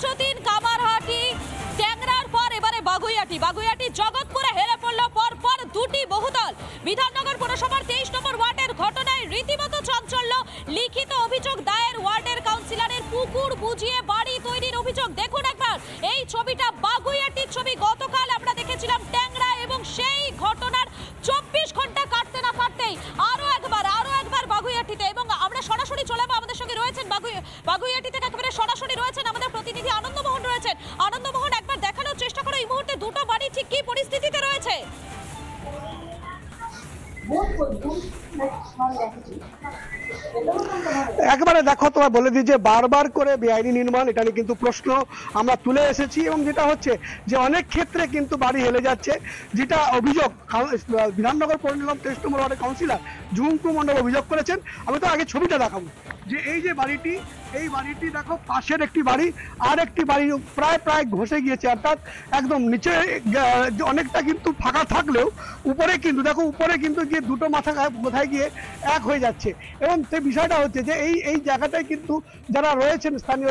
যতীন, কামারহাটি, ট্যাংরার পর এবারে বাগুইআটি জগৎপুরে হেরে পড়ল পরপর দুটি বহুতল। বিধাননগর পুরসভার 23 নম্বর ওয়ার্ডের ঘটনায় রীতিমতো চাঞ্চল্য। লিখিত অভিযোগ দায়ের ওয়ার্ডের কাউন্সিলরের পুকুর বুঝিয়ে বাড়ি তৈরির অভিযোগ। দেখুন একবার এই ছবিটা, বাগুইআটির ছবি। গতকাল আমরা দেখেছিলাম ট্যাংরা এবং সেই ঘটনার 24 ঘন্টা কাটতে না কাটতেই আরো একবার বাগুইআটিতে। এবং আমরা সরাসরি চলে যাবো, আমাদের সঙ্গে রয়েছেন বাগুইআটি থেকে একেবারে সরাসরি রয়েছেন আমাদের প্রতিনিধি আনন্দমোহন রয়েছেন। আনন্দমোহন, একবার দেখানোর চেষ্টা করো এই মুহূর্তে দুটো বাড়ি ঠিক কি পরিস্থিতিতে রয়েছে। একবারে দেখো, তোমার বলে দিই যে বারবার করে বেআইনি নির্মাণ, এটা নিয়ে কিন্তু প্রশ্ন আমরা তুলে এসেছি। এবং যেটা হচ্ছে যে অনেক ক্ষেত্রে কিন্তু বাড়ি হেলে যাচ্ছে, যেটা অভিযোগ বিধাননগর পৌর নিগম 23 নম্বর ওয়ার্ডের কাউন্সিলর ঝুমকু মণ্ডল অভিযোগ করেছেন। আমি তো আগে ছবিটা দেখাবো যে এই যে বাড়িটি, এই বাড়িটি দেখো, পাশের একটি বাড়ি আর একটি বাড়ি প্রায় ঘষে গিয়েছে, অর্থাৎ একদম নিচে অনেকটা কিন্তু ফাঁকা থাকলেও উপরে কিন্তু দেখো, উপরে কিন্তু গিয়ে দুটো মাথা কোথায় গিয়ে এক হয়ে যাচ্ছে। এবং সেই বিষয়টা হচ্ছে যে এই জায়গাটায় কিন্তু যারা রয়েছেন, স্থানীয়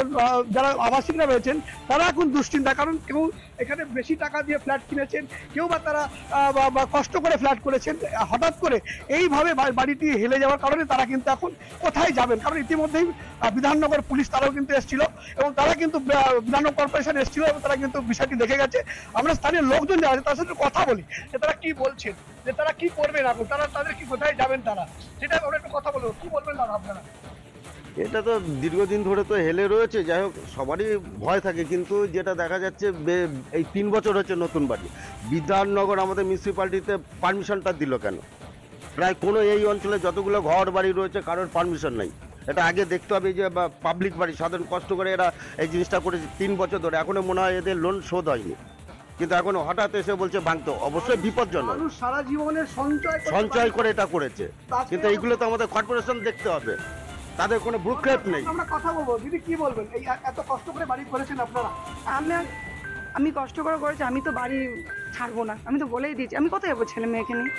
যারা আবাসিকরা রয়েছেন, তারা এখন দুশ্চিন্তা, কারণ কেউ এখানে বেশি টাকা দিয়ে ফ্ল্যাট কিনেছেন, কেউ বা তারা কষ্ট করে ফ্ল্যাট করেছেন। হঠাৎ করে এইভাবে বাড়িটি হেলে যাওয়ার কারণে তারা কিন্তু এখন কোথায় যাবেন, কারণ ইতিমধ্যেই বিধাননগর পুলিশ তারাও কিন্তু এসেছিল এবং তারা কিন্তু বিধাননগর কর্পোরেশন এসেছিল এবং তারা কিন্তু বিষয়টি দেখে গেছে। আমরা স্থানীয় লোকজন যারা আছে তার সাথে কথা বলি যে তারা কি বলছেন, যে তারা কি করবেন এখন, তাদের কি কোথায় যাবেন তারা, সেটা আমরা একটু কথা বলবো। কি বলবেন দাদা আপনারা? এটা তো দীর্ঘদিন ধরে তো হেলে রয়েছে, যাই হোক সবারই ভয় থাকে, কিন্তু যেটা দেখা যাচ্ছে এই 3 বছর হচ্ছে নতুন বাড়ি। বিধাননগর আমাদের মিউনিসিপ্যালিটিতে পারমিশনটা দিল কেন? প্রায় কোনো এই অঞ্চলে যতগুলো ঘর বাড়ি রয়েছে কারোর পারমিশন নেই। এটা আগে দেখতে হবে যে পাবলিক বাড়ি, সাধারণ কষ্ট করে এরা এই জিনিসটা করেছে 3 বছর ধরে, এখনো মনে হয় এদের লোন শোধ হয়নি, কিন্তু এখন হঠাৎ এসে বলছে ভাঙতে। অবশ্যই বিপজ্জনক, সারা জীবনের সঞ্চয় করে এটা করেছে, কিন্তু এইগুলো তো আমাদের কর্পোরেশন দেখতে হবে, তাদের কোনো ভ্রুক্ষেপ নেই। আমরা কথা বলবো। দিদি কি বলবেন, এই এত কষ্ট করে বাড়ি করেছেন আপনারা? আমি কষ্ট করে করেছি, আমি তো বাড়ি ছাড়বো না, আমি তো বলেই দিয়েছি। আমি কোথায় যাবো ছেলে মেয়েকে নিয়ে?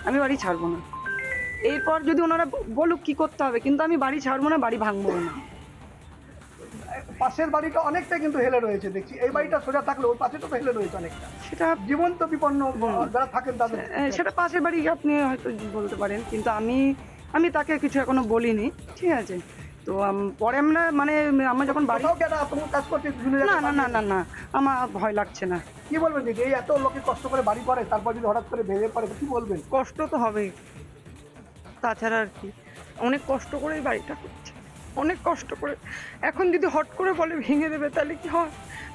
আমি বাড়ি ছাড়বো না। এরপর যদি ওনারা বলুক কি করতে হবে, কিন্তু আমি বাড়ি ছাড়বো না, বাড়ি ভাঙবো না। পাশের বাড়িটা অনেকটা কিন্তু হেলে রয়েছে দেখছি, এই বাড়িটা সোজা থাকলে ওই পাশে তো হেলে রয়েছে অনেকটা। সেটা জীবন্ত বিপন্ন যারা থাকেন তাদের, সেটা পাশের বাড়ি আপনি হয়তো বলতে পারেন, কিন্তু আমি তাকে কিছু এখনো বলিনি, ঠিক আছে? তো পরে আমরা আমরা যখন বাড়ি কাজ করতে না আমার ভয় লাগছে না। কি বলবেন দিদি, এই এত লোকে কষ্ট করে বাড়ি করে তারপর যদি হঠাৎ করে ভেঙে পড়ে, কি বলবেন? কষ্ট তো হবেই, তাছাড়া আর কি। অনেক কষ্ট করে এই বাড়িটা করছে, অনেক কষ্ট করে। এখন যদি হট করে বলে ভেঙে দেবে, তাহলে কি হয়?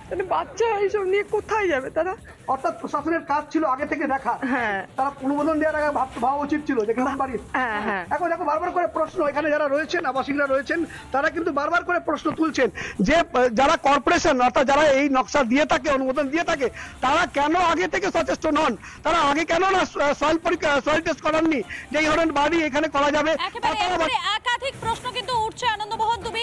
তাহলে বাচ্চা এইসব নিয়ে কোথায় যাবে তারা? অর্থাৎ প্রশাসনের কাজ ছিল আগে থেকে দেখা, হ্যাঁ, তারা অনুমোদন দেওয়ার আগে ভাবা উচিত ছিল যে কেমন বাড়ি। হ্যাঁ। এখন দেখো বারবার করে প্রশ্ন, এখানে যারা রয়েছেন আবাসিকরা রয়েছেন, তারা কিন্তু বারবার করে প্রশ্ন তুলছেন যে যারা কর্পোরেশন অর্থাৎ যারা এই নকশা দিয়ে থাকে, অনুমোদন দিয়ে থাকে, তারা কেন আগে থেকে সচেষ্ট নন? তারা আগে কেন না সয়েল টেস্ট করাননি যে এই ধরনের বাড়ি এখানে করা যাবে? একাধিক প্রশ্ন কিন্তু উঠছে। আনন্দমোহন, তুমি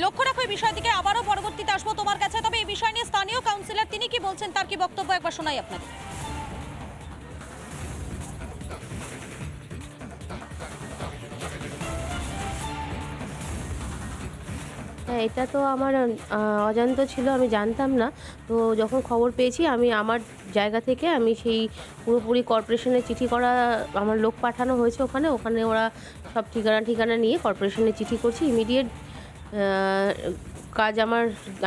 লক্ষ্য রাখো এই বিষয়টিকে, আবারও পরবর্তীতে আসবো তোমার কাছে। তবে এই বিষয় নিয়ে স্থানীয় কাউন্সিলর তিনি কি বলছেন, তার কি বক্তব্য একবার শোনাই আপনাকে। হ্যাঁ, এটা তো আমার অজান্ত ছিল, আমি জানতাম না। তো যখন খবর পেয়েছি, আমি আমার জায়গা থেকে আমি সেই পুরোপুরি কর্পোরেশনে চিঠি করা, আমার লোক পাঠানো হয়েছে ওখানে ওরা সব ঠিকানা নিয়ে কর্পোরেশনে চিঠি করছি। ইমিডিয়েট কাজ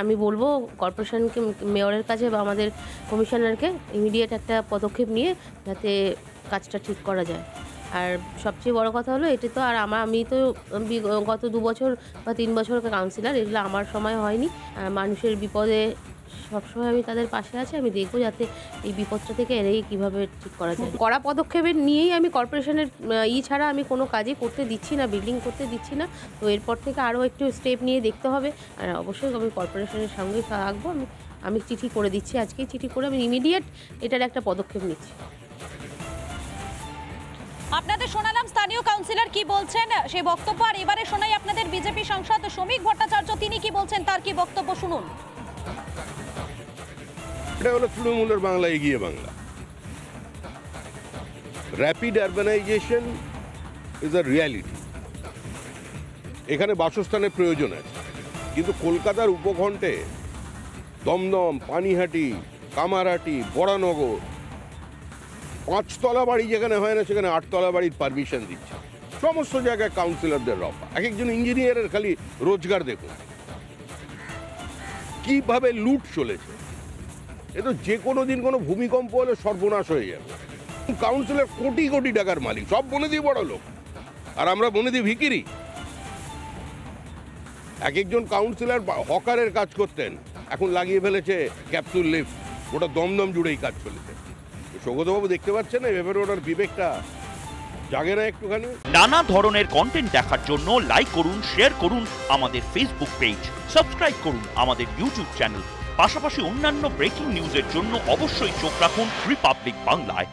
আমি বলবো কর্পোরেশনকে, মেয়রের কাছে বা আমাদের কমিশনারকে ইমিডিয়েট একটা পদক্ষেপ নিয়ে যাতে কাজটা ঠিক করা যায়। আর সবচেয়ে বড় কথা হলো এটি তো আর আমি তো গত 2 বছর বা 3 বছর কাউন্সিলর, এগুলো আমার সময় হয়নি। মানুষের বিপদে সবসময় আমি তাদের পাশে আছি। আমি দেখবো যাতে এই বিপদটা থেকে এড়িয়ে কীভাবে ঠিক করা যায়। কড়া পদক্ষেপের নিয়েই আমি কর্পোরেশনের ছাড়া আমি কোনো কাজই করতে দিচ্ছি না, বিল্ডিং করতে দিচ্ছি না। তো এরপর থেকে আরও একটু স্টেপ নিয়ে দেখতে হবে। আর অবশ্যই আমি কর্পোরেশনের সঙ্গেই থাকবো। আমি চিঠি করে দিচ্ছি, আজকেই চিঠি করে আমি ইমিডিয়েট এটার একটা পদক্ষেপ নিচ্ছি। আপনাদের শোনালাম স্থানীয় কাউন্সিলর কি বলছেন সেই বক্তব্য, আর এবারে শোনাই আপনাদের বিজেপি সাংসদ শ্রমিক ভট্টাচার্য তিনি কি বলছেন, তার কি বক্তব্য শুনুন। এটা হলো তৃণমূলের বাংলা, এগিয়ে Bangla. Rapid urbanisation is a reality. এখানে বাসস্থানের প্রয়োজন আছে, কিন্তু কলকাতার উপকণ্ঠে দমদম, পানিহাটি, কামারহাটি, বরানগর, 5 তলা বাড়ি যেখানে হয় না সেখানে 8 তলা বাড়ির পারমিশন দিচ্ছে। সমস্ত জায়গায় কাউন্সিলরদের রফা। এক একজন ইঞ্জিনিয়ারের খালি রোজগার দেখুন কিভাবে লুট চলেছে। এ তো যে কোনো দিন কোনো ভূমিকম্প হলে সর্বনাশ হয়ে যাবে। কাউন্সিলর কোটি কোটি টাকার মালিক, সব বনেদি বড় লোক, আর আমরা বনেদি ভিখিরি। এক একজন কাউন্সিলর হকারের কাজ করতেন, এখন লাগিয়ে ফেলেছে ক্যাপসুল লিফট, ওটা দমদম জুড়েই কাজ চলেছে। সৌগতবাবু দেখতে পাচ্ছেন না এভাবে ওনার বিবেকটা জাগে না একটুখানি? নানা ধরনের কন্টেন্ট দেখার জন্য লাইক করুন, শেয়ার করুন আমাদের ফেসবুক পেজ, সাবস্ক্রাইব করুন আমাদের ইউটিউব চ্যানেল। পাশাপাশি অন্যান্য ব্রেকিং নিউজের জন্য অবশ্যই চোখ রাখুন রিপাবলিক বাংলায়।